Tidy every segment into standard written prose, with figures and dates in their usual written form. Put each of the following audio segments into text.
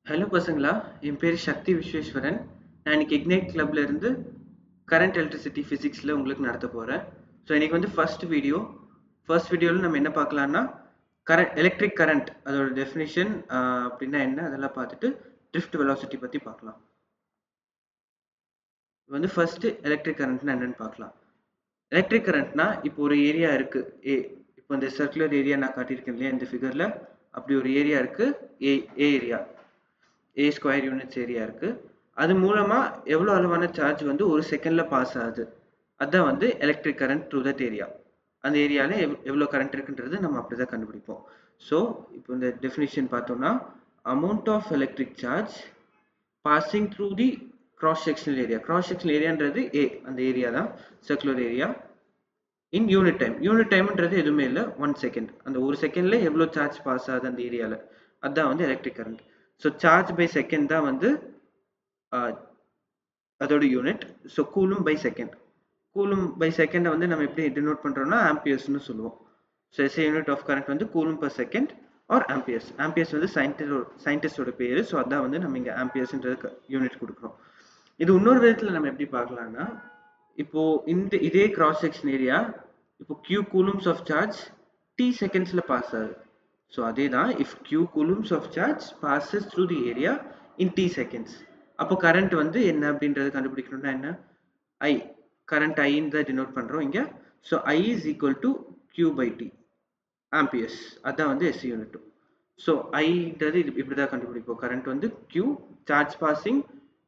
Hello பசங்களா, என் பேர் சக்தி விஸ்வேஸ்வரன். நான் இன்னைக்கு இக்னைட் கிளப்ல இருந்து கரண்ட் எலக்ட்ரிசிட்டி ஃபிசிக்ஸில் உங்களுக்கு நடத்த போகிறேன். ஸோ இன்னைக்கு வந்து ஃபர்ஸ்ட் வீடியோவில் நம்ம என்ன பார்க்கலான்னா எலக்ட்ரிக் கரண்ட் அதோட டெஃபினிஷன் அப்படின்னா என்ன அதெல்லாம் பார்த்துட்டு ட்ரிஃப்ட் வெலாசிட்டி பற்றி பார்க்கலாம். வந்து ஃபர்ஸ்ட் எலக்ட்ரிக் கரண்ட்னா என்னன்னு பார்க்கலாம். எலக்ட்ரிக் கரண்ட்னா இப்போ ஒரு ஏரியா இருக்கு இப்போ இந்த சர்க்குலர் ஏரியா நான் காட்டியிருக்கேன் இல்லையா இந்த ஃபிகரில், அப்படி ஒரு ஏரியா இருக்கு ஏரியா ஸ்கொயர் யூனிட்ஸ் ஏரியா இருக்கு. அது மூலமா எவ்வளவு அளவான சார்ஜ் வந்து ஒரு செகண்ட்ல பாஸ் ஆகுது, அதான் வந்து electric current through that area. அந்த ஏரியால எவ்வளவு கரண்ட் இருக்குன்றது நம்ம அப்படிதான் கண்டுபிடிப்போம். ஸோ இப்போ இந்த டெஃபினிஷன் பார்த்தோம்னா, amount of electric charge passing through the cross sectional area. Cross sectional ஏரியான்றது அந்த ஏரியா தான், சர்க்குலர் ஏரியா. இன் யூனிட் டைம்ன்றது எதுவுமே இல்லை, 1 செகண்ட். அந்த ஒரு செகண்ட்ல எவ்வளோ சார்ஜ் பாஸ் ஆகுது அந்த ஏரியால, அதுதான் வந்து electric current. So charge by second தான் வந்து அதோட யூனிட். ஸோ கூலும் பை செகண்டை வந்து நம்ம எப்படி டினோட் பண்றோம்னா ஆம்பியர்ஸ்னு சொல்லுவோம். So SI unit of current வந்து coulomb per second or amperes. Amperes வந்து சயின்டிஸ்டோட பேரு. ஸோ அதான் வந்து நம்ம இங்கே ஆம்பியர்ஸ்ன்றது யூனிட் கொடுக்குறோம். இது இன்னொரு விதத்தில் நம்ம எப்படி பார்க்கலாம்னா, இப்போ இதே கிராஸ் செக்ஷன் ஏரியா இப்போ q coulombs of charge t செகண்ட்ஸ்ல பாஸ் ஆகுது. ஸோ அதே தான், if q coulombs of charge passes through the area in t seconds, அப்போ கரண்ட் வந்து என்ன அப்படின்றது கண்டுபிடிக்கணும்னா என்ன, i கரண்ட் i தான் டினோட் பண்றோம் இங்க. So i is equal to q by t amperes, அதான் வந்து எஸ் யூனிட். ஸோ ஐன்றது இப்படிதான் கண்டுபிடிப்போம். கரண்ட் வந்து q charge passing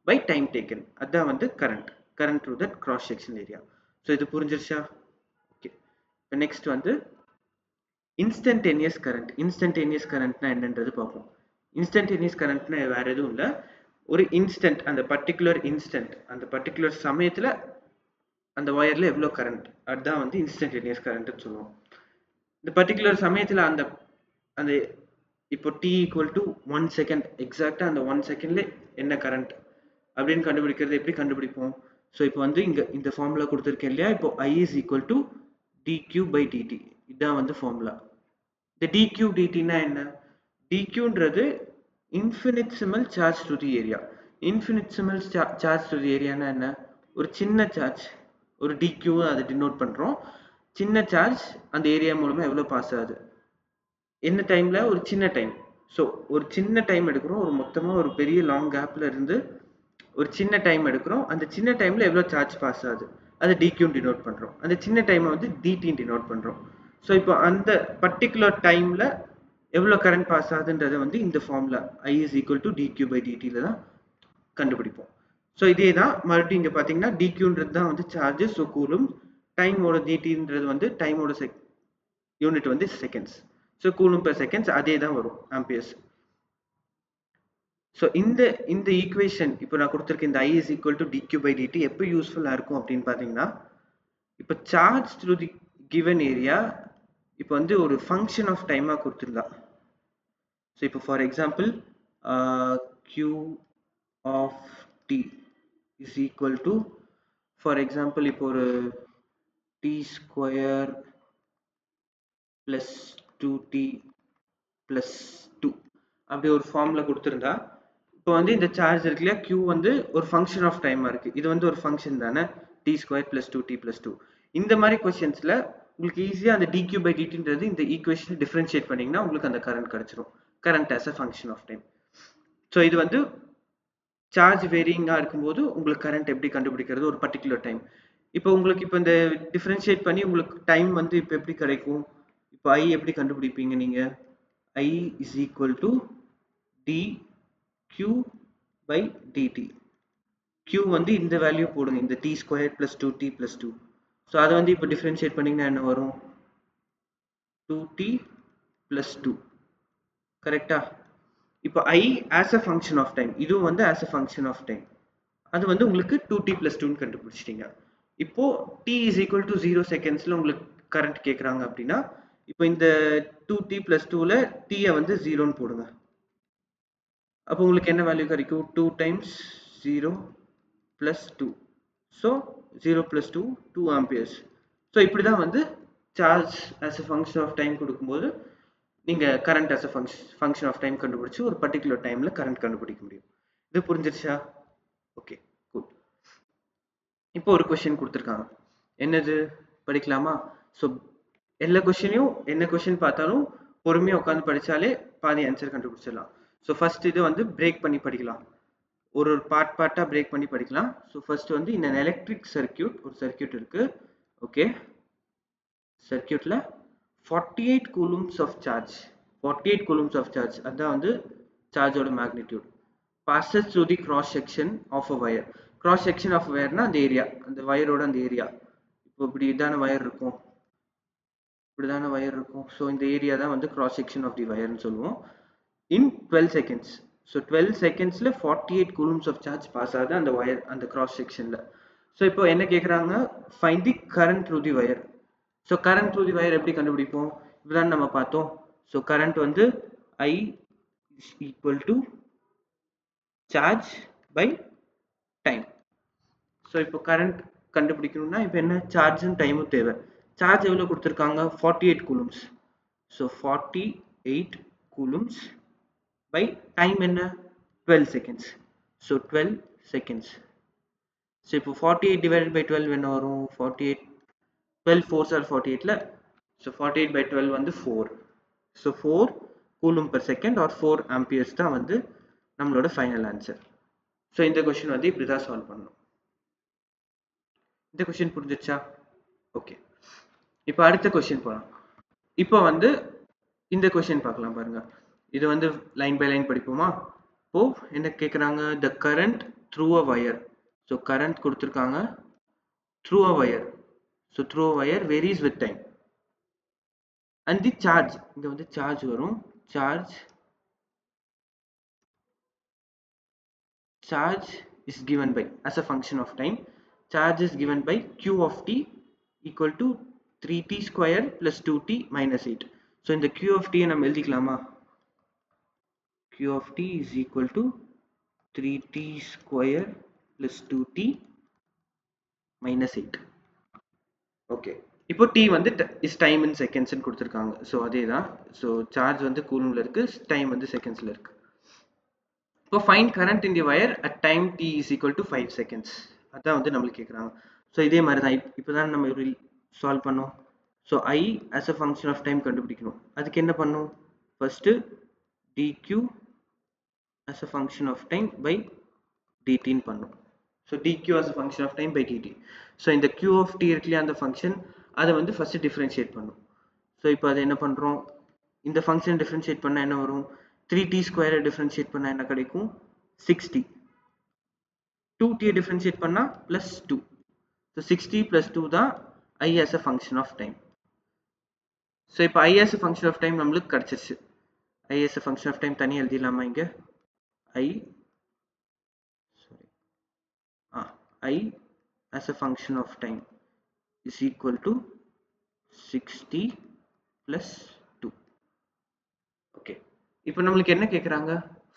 by time taken, அதான் வந்து current through that cross section area. So இது புரிஞ்சிருச்சா? ஓகே. இப்போ நெக்ஸ்ட் வந்து இன்ஸ்டன்டேனியஸ் கரண்ட்னா என்னன்றது பார்ப்போம். இன்ஸ்டன்டேனியஸ் கரண்ட்னா வேற எதுவும் இல்லை, ஒரு இன்ஸ்டன்ட், அந்த பர்டிகுலர் சமயத்துல அந்த ஒயர்ல எவ்வளவு கரண்ட், அதுதான் வந்து இன்ஸ்டன்டேனியஸ் கரண்ட்னு சொல்லுவோம். இந்த பர்டிகுலர் சமயத்துல அந்த அந்த இப்போ t ஈக்குவல் டு 1 செகண்ட், எக்ஸாக்டா அந்த 1 செகண்ட்ல என்ன கரண்ட் அப்படின்னு கண்டுபிடிக்கிறது எப்படி கண்டுபிடிப்போம்? ஸோ இப்போ வந்து இங்க இந்த ஃபார்முலா கொடுத்துருக்கேன் இல்லையா, இப்போ i is equal to dq by dt, இதுதான் வந்து ஃபார்முலா. இந்த dq dtனா என்ன? dqன்றது infinitesimal charge to the area. Infinitesimal charge to the ஏரியானா என்ன? ஒரு சின்ன சார்ஜ், ஒரு dq அதை டினோட் பண்றோம். சின்ன சார்ஜ் அந்த ஏரியா மூலமா எவ்வளவு பாஸ் ஆகுது, என்ன டைம்ல, ஒரு சின்ன டைம். ஸோ ஒரு சின்ன டைம் எடுக்கிறோம், ஒரு மொத்தமா ஒரு பெரிய லாங் கேப்ல இருந்து ஒரு சின்ன டைம் எடுக்கிறோம், அந்த சின்ன டைம்ல எவ்வளவு சார்ஜ் பாஸ் ஆகுது அதை dq டினோட் பண்றோம். அந்த சின்ன டைமை வந்து dt டினோட் பண்றோம். ஸோ இப்போ அந்த பர்டிகுலர் டைம்ல எவ்வளவு கரண்ட் பாஸ் ஆகுதுன்றதை வந்து இந்த formula i is equal to dq by dt ல தான் கண்டுபிடிப்போம். ஸோ இதே தான் மறுபடியும் இங்க பாத்தீங்கன்னா dqன்றது தான் வந்து சார்ஜ். ஸோ கூலும் டைமோட dtன்றது வந்து டைமோட யூனிட் வந்து seconds. So coulomb per seconds அதே தான் வரும், ஆம்பியர்ஸ். ஸோ இந்த ஈக்குவேஷன் இப்போ நான் கொடுத்துருக்கேன், இந்த i is equal to dq by dt எப்போ யூஸ்ஃபுல்லாக இருக்கும் அப்படின்னு பார்த்தீங்கன்னா, இப்போ charge through the given area இப்போ வந்து ஒரு ஃபங்க்ஷன் ஆஃப் டைமாக கொடுத்துருந்தா. ஸோ இப்போ ஃபார் எக்ஸாம்பிள் q ஆஃப் t is equal to, for example இப்போ ஒரு t square plus 2t plus 2 அப்படி ஒரு ஃபார்ம்ல கொடுத்துருந்தா, இப்போ வந்து இந்த சார்ஜ் இருக்கு இல்லையா, q வந்து ஒரு ஃபங்க்ஷன் ஆஃப் டைமா இருக்கு, இது வந்து ஒரு ஃபங்க்ஷன் தானே, t square plus 2t plus 2. இந்த மாதிரி கொஸ்டின்ஸ்ல உங்களுக்கு ஈஸியா அந்த dq by dtன்றது இந்த ஈக்குவேஷன் டிஃபரன்ஷியேட் பண்ணீங்கன்னா உங்களுக்கு அந்த கரண்ட் கிடைச்சிரும், current as a function of time. So இது வந்து சார்ஜ் வேரியிங்கா இருக்கும்போது உங்களுக்கு கரண்ட் எப்படி கண்டுபிடிக்கிறது ஒரு பர்டிகுலர் டைம். இப்போ உங்களுக்கு இப்போ இந்த டிஃபரன்ஷியேட் பண்ணி உங்களுக்கு டைம் வந்து இப்போ எப்படி கிடைக்கும், இப்போ i எப்படி கண்டுபிடிப்பீங்க நீங்க, i is equal to dq by dt. q வந்து இந்த வேல்யூ போடுங்க, இந்த t square plus 2t plus 2. So அதை வந்து இப்போ டிஃபரன்ஷியேட் பண்ணீங்கன்னா என்ன வரும், 2t பிளஸ் 2. கரெக்டா? இப்போ i as a function of time, இதுவும் வந்து as a function of time, அது வந்து உங்களுக்கு 2t plus 2 கண்டுபிடிச்சிட்டீங்க. இப்போ t is equal to 0 செகண்ட்ஸ்ல உங்களுக்கு கரண்ட் கேக்குறாங்க அப்படின்னா, இப்போ இந்த 2t plus 2ல t வந்து 0ன்னு போடுங்க. அப்போ உங்களுக்கு என்ன வேல்யூ கிடைக்கும், 2 times 0 plus 2. So 0 plus 2 2 amperes. So இப்படிதான் வந்து charge as a function of time கொடுக்கும்போது நீங்க current as a function of time கண்டுபிடிச்சு ஒரு பர்டிகுலர் டைம்ல கரண்ட் கண்டுபிடிக்க முடியும். இது புரிஞ்சிருச்சா? Okay, good. இப்போ ஒரு கொஸ்டின் கொடுத்துருக்காங்க. என்னது படிக்கலாமா? ஸோ எல்லா கொஸ்டினையும் என்ன கொஸ்டின் பார்த்தாலும் பொறுமையா உட்காந்து படிச்சாலே பாதி ஆன்சர் கண்டுபிடிச்சிடலாம். ஸோ ஃபர்ஸ்ட் இது வந்து பிரேக் பண்ணி படிக்கலாம். ஒரு பார்ட்டா பிரேக் பண்ணி படிக்கலாம். ஸோ ஃபர்ஸ்ட் வந்து இந்த எலக்ட்ரிக் சர்க்கியூட், ஒரு சர்க்கியூட் இருக்கு. ஓகே, சர்க்கியூட்ல 48 coulombs of charge, 48 coulombs of charge, அதான் வந்து சார்ஜோட magnitude, passes through the cross section of a wire. cross section of wireனா அந்த ஏரியா, அந்த வயரோட அந்த ஏரியா. இப்போ இப்படி இதான வயர் இருக்கும், இப்படிதான வயர் இருக்கும். ஸோ இந்த ஏரியா தான் வந்து cross section of the wireன்னு சொல்லுவோம். in 12 seconds. ஸோ 12 secondsல 48 coulombs of charge பாஸ் ஆகுது அந்த வயர், அந்த cross sectionல. ஸோ இப்போ என்ன கேட்குறாங்க, find the current through the wire. So current through the wire எப்படி கண்டுபிடிப்போம்? இதுதான் நம்ம பார்த்தோம். ஸோ கரண்ட் வந்து I is equal to charge by time. So இப்போ கரண்ட் கண்டுபிடிக்கணும்னா இப்போ என்ன, சார்ஜும் டைமும் தேவை. சார்ஜ் எவ்வளோ கொடுத்துருக்காங்க, 48 coulombs. So 48 coulombs by time என்ன, 12 செகண்ட்ஸ். So 12 seconds. ஸோ இப்போ 48 டிவைடட் பை 12 என்ன வரும், 48 12 4s are 48ல. ஸோ 48 by 12 வந்து 4. So 4 coulomb per second or 4 amperes தான் வந்து நம்மளோட ஃபைனல் ஆன்சர். ஸோ இந்த கொஸ்டின் வந்து இப்படி தான் சால்வ் பண்ணணும். இந்த கொஸ்டின் புரிஞ்சிச்சா? ஓகே, இப்போ அடுத்த கொஸ்டின் போகலாம். இப்போ வந்து இந்த கொஸ்டின் பார்க்கலாம் பாருங்க. இது வந்து லைன் பை லைன் படிப்போமா? இப்போ என்ன கேட்குறாங்க, the current through a wire. So current கொடுத்துருக்காங்க through a wire. So through a wire varies with time. and the charge, இங்க வந்து சார்ஜ் வரும். charge is given by, as a function of time, charge is given by q of t equal to 3t square plus 2t minus 8. so இந்த q of t நம்ம எழுதிக்கலாமா? q of t is equal to 3t square plus 2t minus 8. Okay, இப்போ t வந்து is time in seconds ன்னு கொடுத்துருக்காங்க. So அதே தான். So charge வந்து கூலம்ல இருக்கு, டைம் வந்து செகண்ட்ஸ்ல இருக்கு. இப்போ find current in the wire at time t is equal to 5 seconds. அதான் வந்து நம்மளுக்கு கேட்குறாங்க. ஸோ இதே மாதிரி தான் இப்போ தான் நம்ம சால்வ் பண்ணோம். So I as a function of time கண்டுபிடிக்கணும். அதுக்கு என்ன பண்ணும், first dq as a function of time by dt ன்னு பண்ணும். So dq as a function of time by dt. So இந்த q of t இருக்குல்லையா அந்த ஃபங்க்ஷன், அதை வந்து ஃபர்ஸ்ட் டிஃபரன்ஷியேட் பண்ணும். ஸோ இப்போ அதை என்ன பண்ணுறோம், இந்த ஃபங்க்ஷன் டிஃபரன்ஷியேட் பண்ணால் என்ன வரும், 3t ஸ்கொயரை டிஃபரன்ஷியேட் பண்ணால் என்ன கிடைக்கும், 6t. 2t டிஃபரன்ஷியேட் பண்ணால் ப்ளஸ் 2. ஸோ 6t ப்ளஸ் 2 தான் I as a function of time. So இப்போ I as a function of time நம்மளுக்கு கிடச்சிருச்சு. I as a function of time தனியாக எழுதிடலாமா இங்கே, I as a function of time is equal to 6t plus 2. Okay, இப்போ நம்மளுக்கு என்ன கேட்குறாங்க,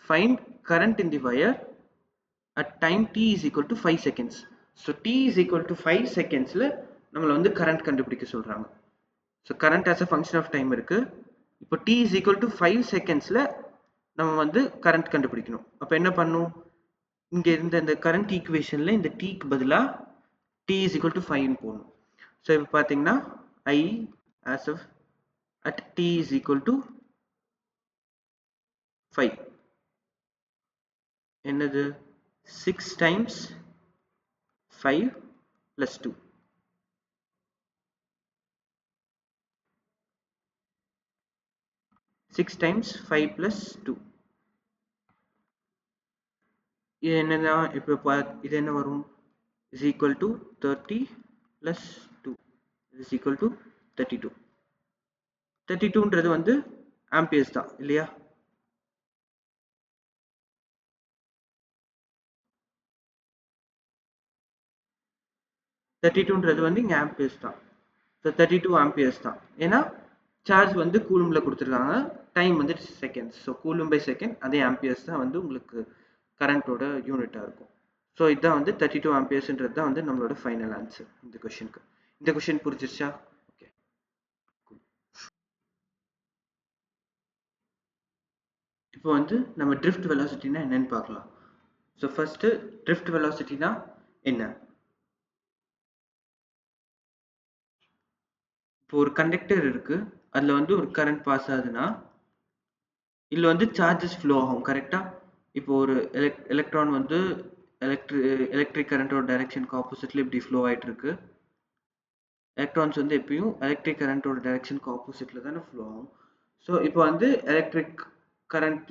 find current in the wire at time t is equal to 5 seconds. So t is equal to 5 secondsல நம்மளை வந்து current கண்டுபிடிக்க சொல்கிறாங்க. So current as a function of time இருக்கு. இப்போ t is equal to 5 secondsல நம்ம வந்து கரண்ட் கண்டுபிடிக்கணும். அப்போ என்ன பண்ணும், இங்கே இருந்த இந்த கரண்ட் ஈக்குவேஷனில் இந்த டீக்கு பதிலாக t is equal to 5 போடணும். ஸோ இப்போ பார்த்தீங்கன்னா I as of at t is equal to 5. என்னது, 6 times 5 plus 2. 6 times 5 plus 2. இது என்னதான், இப்போ இது என்ன வரும், is equal to 30 plus 2 is equal to 32. 32ன்றது வந்து ஆம்பியர்ஸ் தான் இல்லையா? ன்றது வந்து இங்கே ஆம்பியர்ஸ் தான். ஸோ 32 ஆம்பியர்ஸ் தான். ஏன்னா சார்ஜ் வந்து கூலும்ல கொடுத்துருக்காங்க, டைம் வந்து seconds. So coulomb by second, அதே ஆம்பியர்ஸ் தான் வந்து உங்களுக்கு கரண்ட்டோட யூனிட்டாக இருக்கும். ஸோ இதுதான் வந்து 32 ஆம்பியர்ஸ்ன்றது தான் வந்து நம்மளோட ஃபைனல் ஆன்சர் இந்த கொஷனுக்கு. இந்த கொஷின் புரிஞ்சிருச்சா? இப்போ வந்து நம்ம drift velocityனா என்னன்னு பார்க்கலாம். ஸோ ஃபர்ஸ்ட் drift velocityனா என்ன? இப்போ ஒரு கண்டக்டர் இருக்கு, அதுல வந்து ஒரு கரண்ட் பாஸ் ஆகுதுன்னா இதுல வந்து சார்ஜஸ் ஃப்ளோ ஆகும் கரெக்டா. இப்போ ஒரு எலக்ட்ரான் வந்து எலக்ட்ரிக் கரண்டோட டைரக்ஷனுக்கு ஆப்போசிட்ல இப்படி ஃப்ளோ ஆயிட்டு இருக்கு. எலக்ட்ரான்ஸ் வந்து எப்பயும் எலக்ட்ரிக் கரண்டோட டைரக்ஷனுக்கு ஆப்போசிட்ல தானே ஃப்ளோ ஆகும். ஸோ இப்போ வந்து எலக்ட்ரிக் கரண்ட்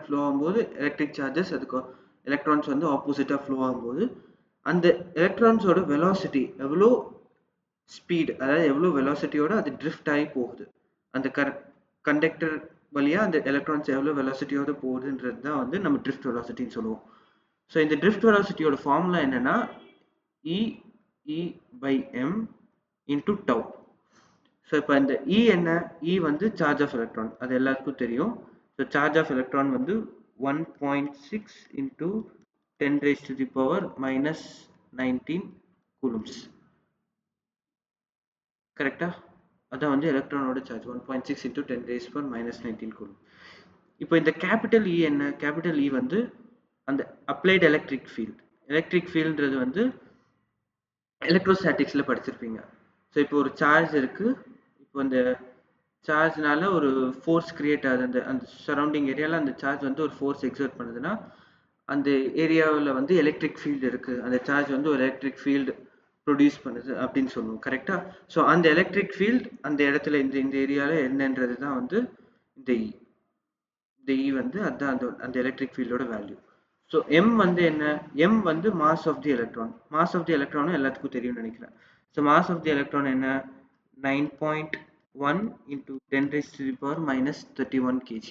ஃப்ளோ ஆகும்போது எலக்ட்ரிக் சார்ஜஸ் அதுக்கு எலக்ட்ரான்ஸ் வந்து ஆப்போசிட்டா ஃப்ளோ ஆகும்போது அந்த எலக்ட்ரான்ஸோட வெலாசிட்டி எவ்வளோ ஸ்பீட், அதாவது எவ்வளோ வெலாசிட்டியோட அது ட்ரிஃப்ட் ஆகி போகுது, அந்த கண்டக்டர் வழியா அந்த எலக்ட்ரான்ஸ் எவ்வளோ வெலாசிட்டியோட போகுதுன்றது தான் வந்து நம்ம ட்ரிஃப்ட் வெலாசிட்டின்னு சொல்லுவோம். ஸோ இந்த ட்ரிஃப்ட் வெலாசிட்டியோட ஃபார்முலா என்னன்னா E by m into tau. So இப்போ இந்த E என்ன? E வந்து சார்ஜ் ஆஃப் எலக்ட்ரான், அது எல்லாருக்கும் தெரியும். ஸோ சார்ஜ் ஆஃப் எலக்ட்ரான் வந்து 1.6 into 10 raised to the power minus 19 coulombs. கரெக்டா? அதான் வந்து எலக்ட்ரானோட charge 1.6 into 10 raised to power minus 19 coulomb. இப்போ இந்த கேபிட்டல் E என்ன? கேபிட்டல் E வந்து அந்த அப்ளைட் எலக்ட்ரிக் ஃபீல்ட். எலக்ட்ரிக் ஃபீல்ட்ன்றது வந்து எலக்ட்ரோஸ்டாட்டிக்ஸ்ல படிச்சிருப்பீங்க. ஸோ இப்போ ஒரு சார்ஜ் இருக்கு, இப்போ அந்த சார்ஜ்னால ஒரு ஃபோர்ஸ் கிரியேட் ஆகுது, அந்த அந்த சரௌண்டிங் ஏரியாவில் அந்த சார்ஜ் வந்து ஒரு ஃபோர்ஸ் எக்ஸர்ட் பண்ணுதுன்னா அந்த ஏரியாவில் வந்து எலக்ட்ரிக் ஃபீல்டு இருக்கு, அந்த சார்ஜ் வந்து ஒரு எலக்ட்ரிக் ஃபீல்டு ப்ரொடியூஸ் பண்ணுது அப்படின்னு சொல்லுவோம் கரெக்டா. ஸோ அந்த எலக்ட்ரிக் ஃபீல்டு அந்த இடத்துல இந்த இந்த ஏரியாவில் என்னன்றது தான் வந்து இந்த இ. இந்த இ வந்து அதுதான் அந்த எலக்ட்ரிக் ஃபீல்டோட வேல்யூ. ஸோ எம் வந்து என்ன? எம் வந்து mass of the electron. Mass of the எலக்ட்ரானும் எல்லாத்துக்கும் தெரியும்னு நினைக்கிறேன். So mass of the electron என்ன? 9.1 into 10 raised to the power minus 31 kg.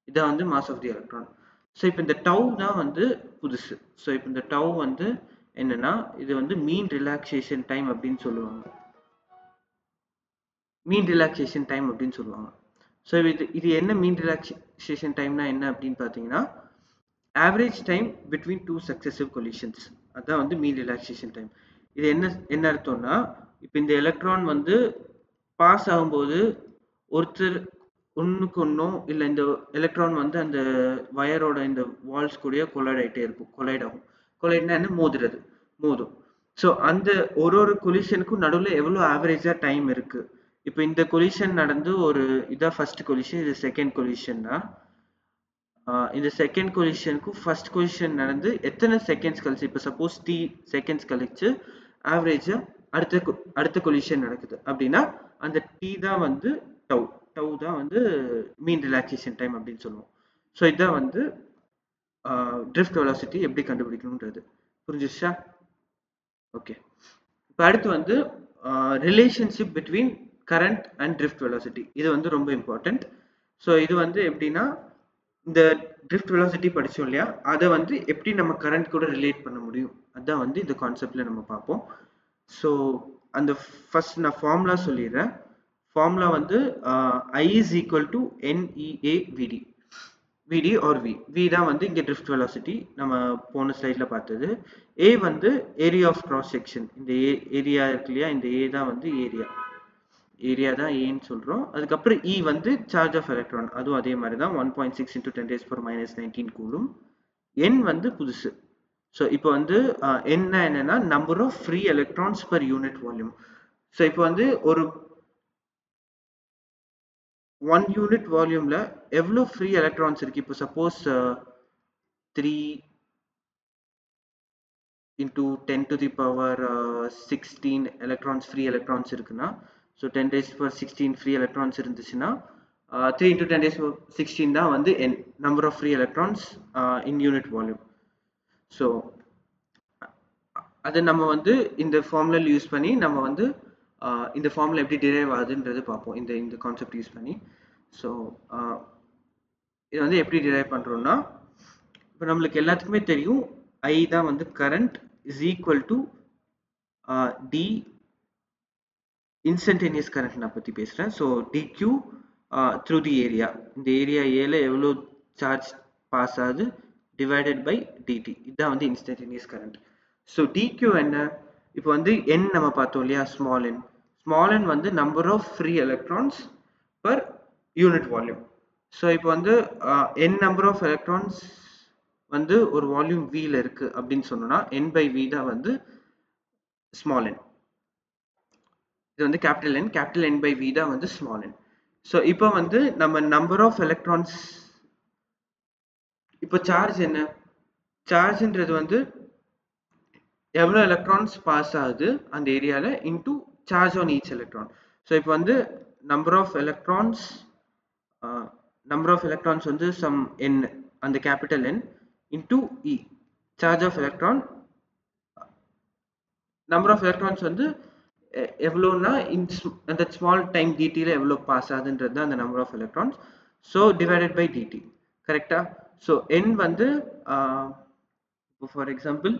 இதான் வந்து mass of the electron. So இப்போ இந்த டவ் தான் வந்து புதுசு. ஸோ இப்போ இந்த டவ் வந்து என்னன்னா இது வந்து மீன் ரிலாக்ஸேஷன் டைம் அப்படின்னு சொல்லுவாங்க. மீன் ரிலாக்ஸேஷன் டைம் அப்படின்னு சொல்லுவாங்க. ஸோ இது என்ன மீன் ரிலாக்ஸேஷன் டைம்னா என்ன அப்படின்னு பார்த்தீங்கன்னா average time between two successive collisions, அதான் வந்து மீன் ரிலாக்ஸேஷன் டைம். இது என்ன அர்த்தம்னா இப்போ இந்த எலக்ட்ரான் வந்து பாஸ் ஆகும்போது ஒருத்தர் ஒன்றுக்கு ஒன்றும் இல்லை, இந்த எலக்ட்ரான் வந்து அந்த வயரோட இந்த வால்ஸ் கூடயே கொலைட் ஆகிட்டே இருக்கும். கொலைட்னா என்ன? மோதும். ஸோ அந்த ஒரு கொலிஷனுக்கும் நடுவில் எவ்வளோ ஆவரேஜா டைம் இருக்கு. இப்போ இந்த கொலிஷன் நடந்து ஒரு இதான் ஃபர்ஸ்ட் கொலிஷன், இது செகண்ட் கொலிஷன்னா இந்த செகண்ட் கொலிஷனுக்கும் ஃபர்ஸ்ட் கொலிஷன் நடந்து எத்தனை செகண்ட்ஸ் கழிச்சு, இப்போ சப்போஸ் t செகண்ட்ஸ் கழிச்சு ஆவரேஜா அடுத்த கொலிஷன் நடக்குது அப்படின்னா அந்த t தான் வந்து டவ் தான் வந்து மீன் ரிலாக்ஸேஷன் டைம் அப்படின்னு சொல்லுவோம். ஸோ இதான் வந்து ட்ரிஃப்ட் வெலாசிட்டி எப்படி கண்டுபிடிக்கணும்ன்றது புரிஞ்சிச்சா? ஓகே. இப்போ அடுத்து வந்து relationship between current and drift velocity. இது வந்து ரொம்ப இம்பார்ட்டன்ட். ஸோ இது வந்து எப்படின்னா இந்த ட்ரிஃப்ட் வெலாசிட்டி படிச்சோம் இல்லையா, அதை வந்து எப்படி நம்ம கரண்ட் கூட ரிலேட் பண்ண முடியும், அதான் வந்து இந்த கான்செப்ட்ல நம்ம பார்ப்போம். ஸோ அந்த ஃபர்ஸ்ட் நான் ஃபார்முலா சொல்லிடுறேன். ஃபார்முலா வந்து I is equal to NEA VD. VD or V தான் வந்து இங்கே ட்ரிஃப்ட் வெலாசிட்டி நம்ம போன ஸ்லைட்ல பார்த்தது. A வந்து ஏரியா ஆஃப் கிராஸ் செக்ஷன், இந்த ஏரியா இருக்கு இல்லையா, இந்த A தான் வந்து ஏரியா தான் ஏன்னு சொல்றோம். அதுக்கப்புறம் E வந்து சார்ஜ் ஆஃப் எலக்ட்ரான், அதுவும் அதே மாதிரி தான் 1.6 into 10 raised to power minus 19 கூலும். N வந்து புதுசு. ஸோ இப்போ வந்து என்னன்னா number of free electrons per unit volume. So இப்போ வந்து ஒரு 1 யூனிட் வால்யூம்ல எவ்வளோ ஃப்ரீ எலக்ட்ரான்ஸ் இருக்கு. இப்போ suppose 3 into 10 to the power 16 electrons free electrons இருக்குன்னா, so 10 raised to power 16 free electrons இருந்துச்சுன்னா 3 into 10 raised to power 16 தான் வந்து n number of free electrons in unit volume. So அதை நம்ம வந்து இந்த ஃபார்முலா யூஸ் பண்ணி நம்ம வந்து இந்த ஃபார்முலா எப்படி டிரைவ் ஆகுதுன்றது பார்ப்போம் இந்த கான்செப்ட் யூஸ் பண்ணி. ஸோ இது வந்து எப்படி டிரைவ் பண்ணுறோம்னா, இப்போ நம்மளுக்கு எல்லாத்துக்குமே தெரியும் I தான் வந்து current is equal to d instantaneous current நான் பற்றி பேசுகிறேன். So dq through the area, இந்த ஏரியா ஏல எவ்வளோ சார்ஜ் பாஸ் ஆகுது டிவைடட் பை dt, இதுதான் வந்து இன்ஸ்டன்டேனியஸ் கரண்ட். ஸோ dq என்ன? இப்போ வந்து n நம்ம பார்த்தோம் இல்லையா, ஸ்மால் n வந்து number of free electrons per unit volume. So இப்போ வந்து n நம்பர் ஆஃப் எலக்ட்ரான்ஸ் வந்து ஒரு வால்யூம் வில இருக்கு அப்படின்னு சொன்னோம்னா n பை வி தான் வந்து ஸ்மால் n. இது வந்து கேபிட்டல் N பை வி தான் வந்து ஸ்மால் n. ஸோ இப்போ வந்து நம்ம நம்பர் ஆஃப் எலக்ட்ரான்ஸ், இப்போ சார்ஜ் என்ன, சார்ஜ்ன்றது வந்து எவ்வளோ எலக்ட்ரான்ஸ் பாஸ் ஆகுது அந்த ஏரியாவில் into charge on each electron. So இப்போ வந்து நம்பர் ஆஃப் எலக்ட்ரான்ஸ் வந்து சம் n, அந்த capital N into E, charge of electron, number of electrons வந்து எவ்வளோனா அந்த ஸ்மால் டைம் டிடியில் எவ்வளோ பாஸ் ஆகுதுன்றது தான் அந்த number of electrons. So divided by dt, கரெக்டா? ஸோ n வந்து இப்போ ஃபார் எக்ஸாம்பிள்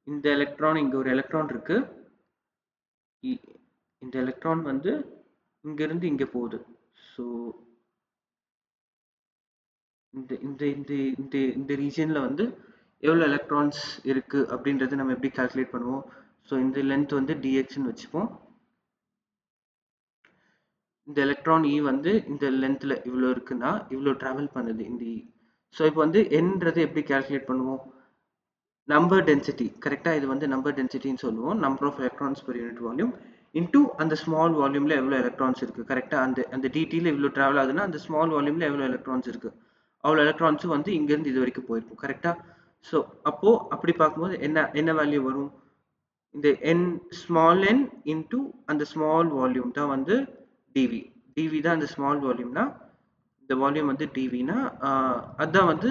இந்த எலக்ட்ரான், இங்கே ஒரு எலக்ட்ரான் இருக்கு, இந்த எலக்ட்ரான் வந்து இங்கிருந்து இங்கே போகுது. ஸோ இந்த இந்த இந்த இந்த இந்த ரீஜியனில் வந்து எவ்வளோ எலக்ட்ரான்ஸ் இருக்கு அப்படின்றது நம்ம எப்படி கால்குலேட் பண்ணுவோம்? ஸோ இந்த லென்த் வந்து dxன்னு வச்சுப்போம். இந்த எலக்ட்ரான் E வந்து இந்த லென்த்தில் இவ்வளோ இருக்குன்னா இவ்வளோ ட்ராவல் பண்ணுது இந்த E. ஸோ இப்போ வந்து என்னது எப்படி கால்குலேட் பண்ணுவோம்? நம்பர் டென்சிட்டி, கரெக்டாக? இது வந்து நம்பர் டென்சிட்டின்னு சொல்லுவோம். Number of electrons per unit volume into அந்த ஸ்மால் வால்யூமில் எவ்வளோ எலக்ட்ரான்ஸ் இருக்குது, கரெக்டாக? அந்த டிடியில் இவ்வளோ ட்ராவல் ஆகுதுன்னா அந்த ஸ்மால் வால்யூமில் எவ்வளோ எலக்ட்ரான்ஸ் இருக்குது, அவ்வளோ எலக்ட்ரான்ஸும் வந்து இங்கேருந்து இது வரைக்கும் போயிருக்கும், கரெக்டாக? ஸோ அப்போது அப்படி பார்க்கும்போது என்ன வேல்யூ வரும்? இந்த ஸ்மால் n இன்டூ அந்த ஸ்மால் வால்யூம் தான் வந்து டிவி. டிவி தான் அந்த ஸ்மால் வால்யூம்னா, இந்த வால்யூம் வந்து டிவினா அதுதான் வந்து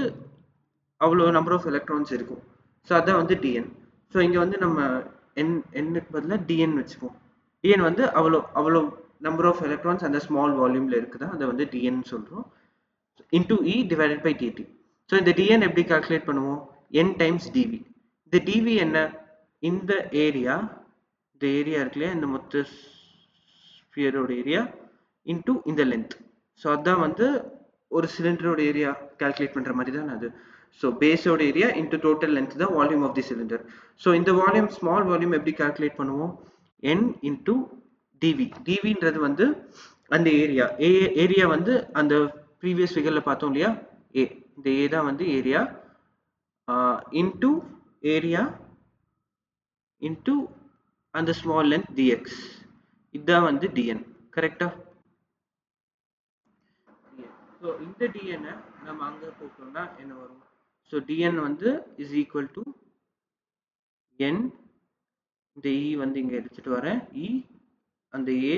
அவ்வளோ நம்பர் ஆஃப் எலக்ட்ரான்ஸ் இருக்கும். ஸோ அதான் வந்து dn. ஸோ இங்கே வந்து நம்ம க்கு பதிலாக dn வச்சுப்போம். dn வந்து அவ்வளோ நம்பர் ஆஃப் எலக்ட்ரான்ஸ் அந்த ஸ்மால் வால்யூமில் இருக்குதா, அதை வந்து dn சொல்கிறோம். Into E divided by dt. So இந்த dn எப்படி கால்குலேட் பண்ணுவோம்? n times dv. இந்த dv என்ன? இந்த ஏரியா இருக்கு இல்லையா, இந்த மொத்த ஸ்பியரோட ஏரியா இன்டூ இந்த லென்த். ஸோ அதுதான் வந்து ஒரு சிலிண்டரோட ஏரியா கால்குலேட் பண்ணுற மாதிரி தான் அது. ஸோ பேஸோட ஏரியா இன்டூ டோட்டல் லென்த் தான் volume of the cylinder. So இந்த வால்யூம், ஸ்மால் வால்யூம் எப்படி கால்குலேட் பண்ணுவோம்? n into dV. டிவின்றது வந்து அந்த ஏரியா வந்து அந்த ப்ரீவியஸ் ஃபிகரில் பார்த்தோம் இல்லையா, ஏ, இந்த ஏ தான் வந்து ஏரியா இன்டூ ஏரியா இன்டூ அந்த ஸ்மால் லென்த் dx. இதுதான் வந்து dn, கரெக்டா? ஸோ இந்த dn நம்ம அங்கே போட்டோம்னா என்ன வரும்? ஸோ dn வந்து இஸ் ஈக்குவல் டு n, இந்த E வந்து இங்கே எடுத்துட்டு வரேன், E அந்த A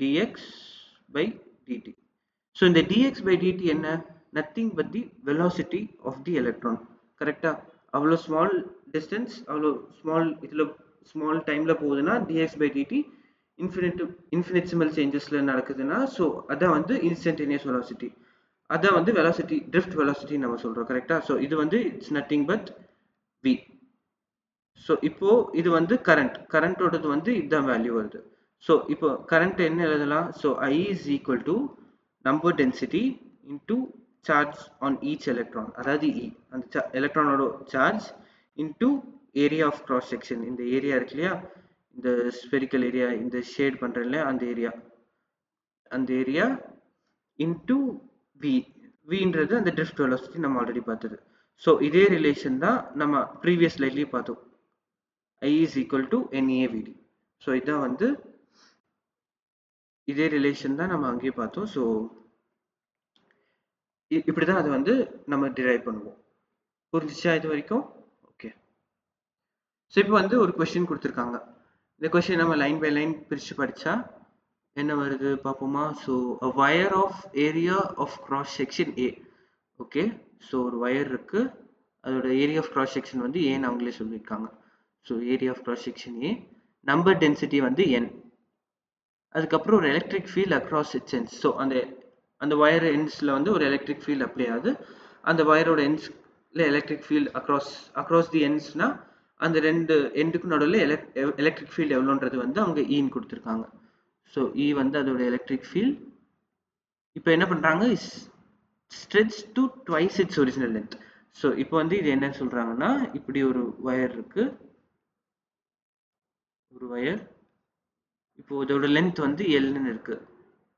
dx by dt. So இந்த dx by dt என்ன? Nothing but the velocity of the electron, கரெக்டா? அவ்வளோ ஸ்மால் டிஸ்டன்ஸ், அவ்வளோ ஸ்மால் டைமில் போகுதுன்னா dx by dt இன்ஃபினிட்சிமல் சேஞ்சஸில் நடக்குதுன்னா, ஸோ அதான் வந்து இன்ஸ்டன்டேனியஸ் வெலாசிட்டி. அதான் வந்து வெலாசிட்டி, ட்ரிஃப்ட் வெலாசிட்டி நம்ம சொல்கிறோம், கரெக்டா? ஸோ இது வந்து it's nothing but v. So இப்போ இது வந்து கரண்டோடது வந்து இதுதான் வேல்யூ வருது. ஸோ இப்போ கரண்ட் என்ன எழுதலாம்? So I is equal to number density into charge on each electron, அதாவது E அந்த எலக்ட்ரானோட charge into area of cross section. இந்த ஏரியா இருக்கு இல்லையா, இந்த ஸ்பெரிக்கல் ஏரியா, இந்த ஷேட் பண்ணுறேன் இல்லையா, அந்த ஏரியா இன்டூ V. வின்றது அந்த ட்ரிஃப்ட் வெலாசிட்டி நம்ம ஆல்ரெடி பார்த்தது. ஸோ இதே ரிலேஷன் தான் நம்ம ப்ரீவியஸ் ஸ்லைட்லேயும் பார்த்தோம், I is equal to NAVD. So இதான் வந்து இதே ரிலேஷன் தான் நம்ம அங்கேயே பார்த்தோம். ஸோ இப்படி தான் அதை வந்து நம்ம டிரைவ் பண்ணுவோம். புரிஞ்சிச்சா இது வரைக்கும்? ஓகே. ஸோ இப்போ வந்து ஒரு கொஸ்டின் கொடுத்துருக்காங்க. இந்த கொஸ்டின் நம்ம லைன் பை லைன் பிரித்து படித்தா என்ன வருது பார்ப்போமா? So wire of area of cross section A. Okay, so ஒரு வயர் இருக்குது, அதோட ஏரியா ஆஃப் கிராஸ் செக்ஷன் வந்து ஏன்னு அவங்களே சொல்லியிருக்காங்க. So area of cross section A, number density வந்து n, அதுக்கப்புறம் ஒரு electric field across its ends. So அந்த வயர் எண்ட்ஸில் வந்து ஒரு எலக்ட்ரிக் ஃபீல்ட் அப்ளை ஆகுது. அந்த வயரோட எண்ட்ஸில் எலக்ட்ரிக் ஃபீல்ட் அக்ராஸ் தி எண்ட்ஸ்னா அந்த ரெண்டு எண்டுக்கு நடுவில் எலக்ட்ரிக் ஃபீல்ட் எவ்வளோன்றது வந்து அவங்க ஈன்னு கொடுத்துருக்காங்க. ஸோ E வந்து அதோட எலக்ட்ரிக் ஃபீல்ட். இப்போ என்ன பண்ணுறாங்க? Stretch to twice it's original length. So இப்போ வந்து இது என்ன சொல்கிறாங்கன்னா, இப்படி ஒரு வயர் இருக்குது, ஒரு வயர், இப்போ இதோட லென்த் வந்து Lன்னு இருக்கு.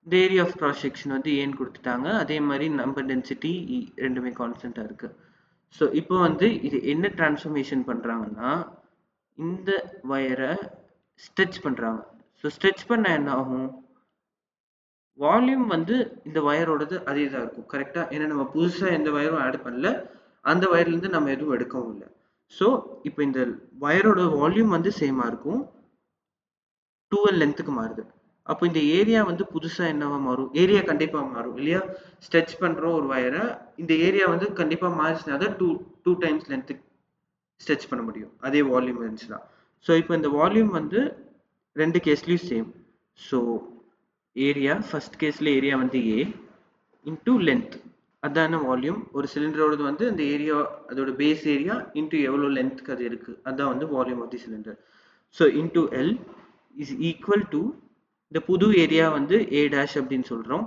இந்த ஏரியா ஆஃப் கிராஸ் செக்ஷன் வந்து ஏன்னு கொடுத்துட்டாங்க. அதே மாதிரி நம்பர் டென்சிட்டி ரெண்டுமே கான்ஸ்டன்ட்டாக இருக்கு. ஸோ இப்போ வந்து இது என்ன டிரான்ஸ்ஃபர்மேஷன் பண்ணுறாங்கன்னா, இந்த வயரை ஸ்ட்ரெச் பண்ணுறாங்க. ஸோ ஸ்ட்ரெச் பண்ண என்ன ஆகும், வால்யூம் வந்து இந்த வயரோடது அதே தான் இருக்கும் கரெக்டாக. ஏன்னா நம்ம புதுசாக எந்த வயரும் ஆட் பண்ணல, அந்த வயர்லேருந்து நம்ம எதுவும் எடுக்கவும் இல்லை. ஸோ இப்போ இந்த வயரோட வால்யூம் வந்து சேமாக இருக்கும், 2L லென்த்துக்கு மாறுது. அப்போ இந்த ஏரியா வந்து புதுசாக என்னவா மாறும், ஏரியா கண்டிப்பாக மாறும் இல்லையா. ஸ்ட்ரெச் பண்ணுறோம் ஒரு வயரை, இந்த ஏரியா வந்து கண்டிப்பாக மாறிச்சுனா தான் டூ டைம்ஸ் லென்த்துக்கு ஸ்ட்ரெச் பண்ண முடியும், அதே வால்யூம் இருந்துச்சுன்னா. ஸோ இப்போ இந்த வால்யூம் வந்து ரெண்டு கேஸ்லேயும் சேம். ஸோ ஏரியா ஃபர்ஸ்ட் கேஸில் ஏரியா வந்து ஏ இன்டூ லென்த், அதான வால்யூம். ஒரு சிலிண்டரோடது வந்து அந்த ஏரியா, அதோட பேஸ் ஏரியா இன்டூ எவ்வளோ லென்த்துக்கு அது இருக்குது, அதுதான் வந்து volume of the cylinder. So into L is equal to இந்த புது ஏரியா வந்து ஏ டேஷ் அப்படின்னு சொல்கிறோம்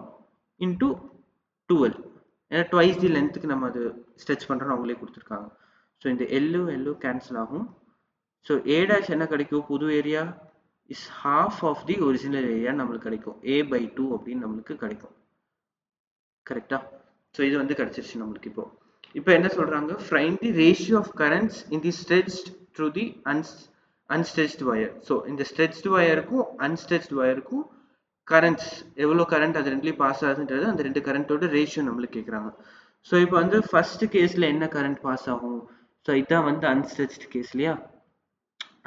இன்டூ 2L. ஏன்னா ட்வைஸ் தி லென்த்துக்கு நம்ம அது ஸ்ட்ரெச் பண்ணுறோம், அவங்களே கொடுத்துருக்காங்க. ஸோ இந்த எல்லு கேன்சல் ஆகும். ஸோ ஏ டேஷ் என்ன கிடைக்கும், புது area is half of the original area நம்மளுக்கு கிடைக்கும், a/2 அப்படின்னு நம்மளுக்கு கிடைக்கும் கரெக்டா. ஸோ இது வந்து கிடைச்சிருச்சு நம்மளுக்கு. இப்போ என்ன சொல்றாங்க, find the ratio of currents in the stretched through the unstretched wire. So இந்த stretched wireக்கும் unstretched wireக்கும் கரண்ட்ஸ் எவ்வளோ கரண்ட் அது ரெண்டுலேயும் பாஸ் ஆகுதுன்றது, அந்த ரெண்டு கரண்ட்டோட ரேஷியோ நம்மளுக்கு கேட்குறாங்க. ஸோ இப்போ வந்து ஃபர்ஸ்ட் கேஸில் என்ன கரண்ட் பாஸ் ஆகும், ஸோ இதான் வந்து அன்ஸ்ட்ரெச்ட் கேஸ் இல்லையா.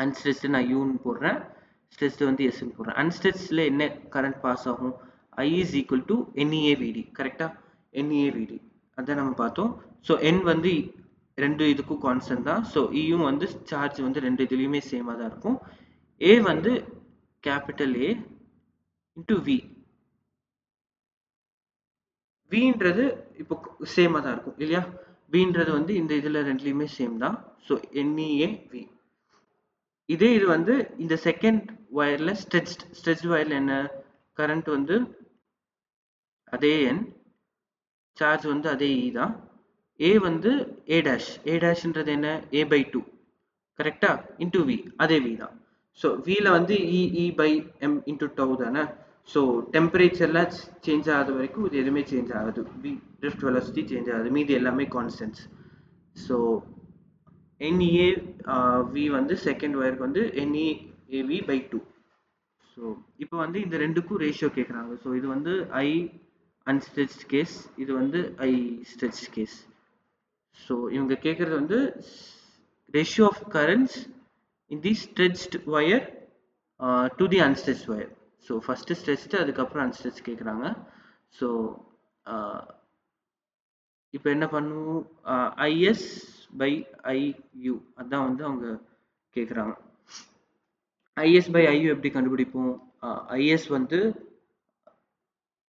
அன்ஸ்ட்ரெச்டு நான் யூன்னு போடுறேன், ஸ்ட்ரெச்டு வந்து எஸ்ன்னு போடுறேன். அன்ஸ்ட்ரெச்டில் என்ன கரண்ட் பாஸ் ஆகும், I is equal to NEAVD கரெக்டா. NEAVD அதான் நம்ம பார்த்தோம். ஸோ N வந்து ரெண்டு இதுக்கும் கான்ஸ்டன்ட் தான். ஸோ இயும் வந்து சார்ஜ் வந்து ரெண்டு இதுலேயுமே சேமாக தான் இருக்கும். A வந்து கேபிட்டல் A இன்டூ V, Vன்றது இப்போ சேமாக தான் இருக்கும் இல்லையா. Vன்றது வந்து இந்த இதில் ரெண்டுலேயுமே சேம் தான். So NEAV. இதே இது வந்து இந்த செகண்ட் வயரில் ஸ்ட்ரெச்ட் வயரில் என்ன கரண்ட் வந்து அதே N, சார்ஜ் வந்து அதே E தான். A வந்து A டேஷ்ன்றது என்ன a/2 கரெக்டா இன்டூ V, அதே V தான். ஸோ Vல வந்து E/m இன்டூ டவு தானே. ஸோ டெம்பரேச்சர்லாம் சேஞ்ச் ஆகாத வரைக்கும் இது எதுவுமே சேஞ்ச் ஆகாது, ட்ரிஃப்ட் வெலாசிட்டி சேஞ்ச் ஆகாது, மீதி எல்லாமே கான்ஸ்டன்ட்ஸ். ஸோ NEAV வந்து செகண்ட் ஒயருக்கு வந்து NEAV/2. ஸோ இப்போ வந்து இந்த ரெண்டுக்கும் ரேஷியோ கேட்குறாங்க. ஸோ இது வந்து I unstretched கேஸ், இது வந்து I stretched கேஸ். ஸோ இவங்க கேட்குறது வந்து ratio of currents in the stretched wire to the unstretched wire. So first stretched, அதுக்கப்புறம் அன்ஸ்ட்ரெச் கேட்குறாங்க. ஸோ இப்போ என்ன பண்ணுவோம், IS/IU அதான் வந்து அவங்க கேட்குறாங்க. IS/IU எப்படி கண்டுபிடிப்போம், IS வந்து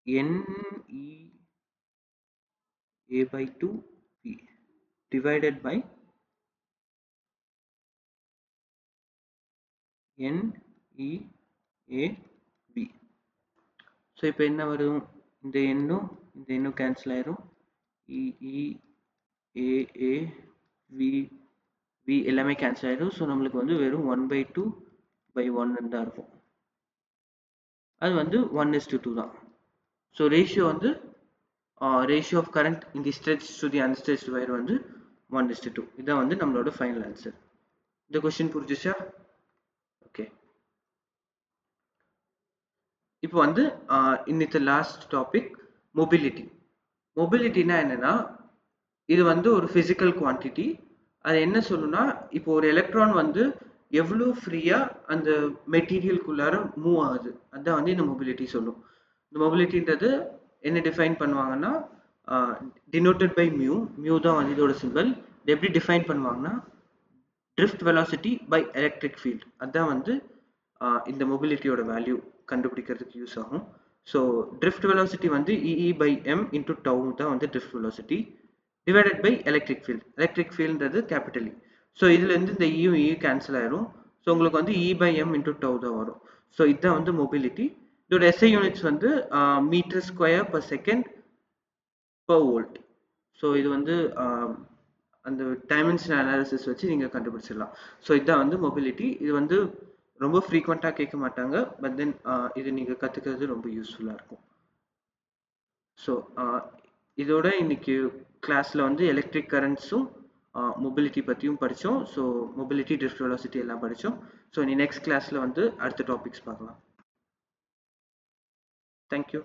NEA/2V divided by NEAV. So இப்போ என்ன வரும், இந்த எண்ணும் கேன்சல் ஆயிரும், EEAAV எல்லாமே கேன்சல் ஆயிரும். ஸோ நம்மளுக்கு வந்து வெறும் 1/2/1 தான் இருக்கும், அது வந்து 1:2 தான். ஸோ ரேஷியோ வந்து ratio of current in the stretch to the unstretched wire வந்து 1:2. இதான் வந்து நம்மளோட ஃபைனல் ஆன்சர். இந்த கொஸ்டின் புரிஞ்சுச்சா? ஓகே. இப்போ வந்து இன்னைக்கு லாஸ்ட் டாபிக் மொபிலிட்டி. மொபிலிட்டினா என்னன்னா, இது வந்து ஒரு ஃபிசிக்கல் குவான்டிட்டி. அது என்ன சொல்லுன்னா, இப்போ ஒரு எலக்ட்ரான் வந்து எவ்வளோ ஃப்ரீயாக அந்த மெட்டீரியலுக்குள்ளார மூவ் ஆகுது, அதுதான் வந்து இந்த மொபிலிட்டி சொல்லும். இந்த மொபிலிட்டின்றது என்ன டிஃபைன் பண்ணுவாங்கன்னா, டினோட்டட் பை மியூ தான் வந்து இதோட சிம்பிள். இது எப்படி டிஃபைன் பண்ணுவாங்கன்னா, drift velocity by electric field, அதுதான் வந்து இந்த மொபிலிட்டியோட வேல்யூ கண்டுபிடிக்கிறதுக்கு யூஸ் ஆகும். ஸோ ட்ரிஃப்ட் வெலாசிட்டி வந்து EE/m இன்டூ டவு தான் வந்து drift velocity, divided by electric field. Electric ஃபீல்டுன்றது கேபிட்டல் E. ஸோ இதுலேருந்து இந்த E கேன்சல் ஆயிரும். ஸோ உங்களுக்கு வந்து E/m இன்டூ டவு தான் வரும். ஸோ இதுதான் வந்து மொபிலிட்டி. இதோட SI யூனிட்ஸ் வந்து metre square per second per volt. So இது வந்து அந்த டைமென்ஷனல் அனாலிசிஸ் வச்சு நீங்கள் கண்டுபிடிச்சிடலாம். ஸோ இதுதான் வந்து மொபிலிட்டி. இது வந்து ரொம்ப ஃப்ரீக்வெண்ட்டாக கேட்க மாட்டாங்க, பட் தென் இது நீங்கள் கற்றுக்கிறது ரொம்ப யூஸ்ஃபுல்லாக இருக்கும். ஸோ இதோட இன்னைக்கு கிளாஸில் வந்து எலக்ட்ரிக் கரண்ட்ஸும் மொபிலிட்டி பற்றியும் படித்தோம். ஸோ மொபிலிட்டி, ட்ரிஃப்ட் வெலாசிட்டி எல்லாம் படித்தோம். ஸோ நீ நெக்ஸ்ட் கிளாஸில் வந்து அடுத்த டாபிக்ஸ் பார்க்கலாம். தேங்க்யூ.